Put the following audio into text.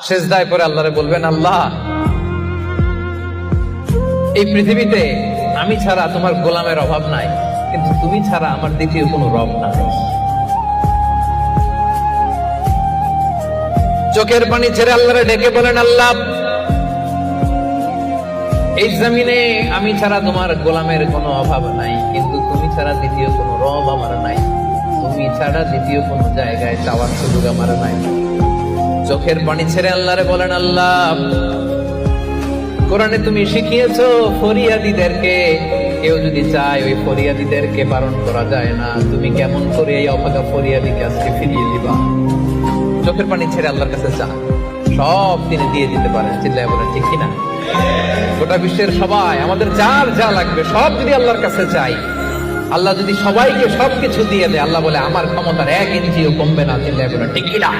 সেজদায় পরে আল্লাহরে বলবেন, আল্লাহ এই পৃথিবীতে আমি ছাড়া তোমার গোলামের অভাব নাই, কিন্তু তুমি ছাড়া আমার দ্বিতীয় কোনো রব নাই। চোখের পানি ছেড়ে আল্লাহরে ডেকে বলেন, আল্লাহ এই জমিনে আমি ছাড়া তোমার গোলামের কোনো অভাব নাই, কিন্তু তুমি ছাড়া দ্বিতীয় কোনো রব আমার নাই, তুমি ছাড়া দ্বিতীয় কোনো জায়গায় চাওয়ার সুযোগ আমার নাই। চোখের পানি ছেড়ে আল্লাহরে বলেন, আল্লাহ কোরআনে তুমি শিখিয়েছো ফরিয়াদীদেরকে কেউ যদি চায় ওই ফরিয়াদীদেরকে বারণ করা যায় না, তুমি কেমন করে এই অভাগা ফরিয়াদীকে আজকে ফিরিয়ে দিবা? চোখের পানি ছেড়ে আল্লাহর কাছে চা, সব তিনি দিয়ে দিতে পারেন। চিল্লায় বলেন ঠিক কিনা? গোটা বিশ্বের সবাই আমাদের যার যা লাগবে সব যদি আল্লাহর কাছে চাই, আল্লাহ যদি সবাইকে সবকিছু দিয়ে দেয়, আল্লাহ বলে আমার ক্ষমতার 1 ইঞ্চিও কমবে না। চিল্লায় বলেন ঠিক কিনা?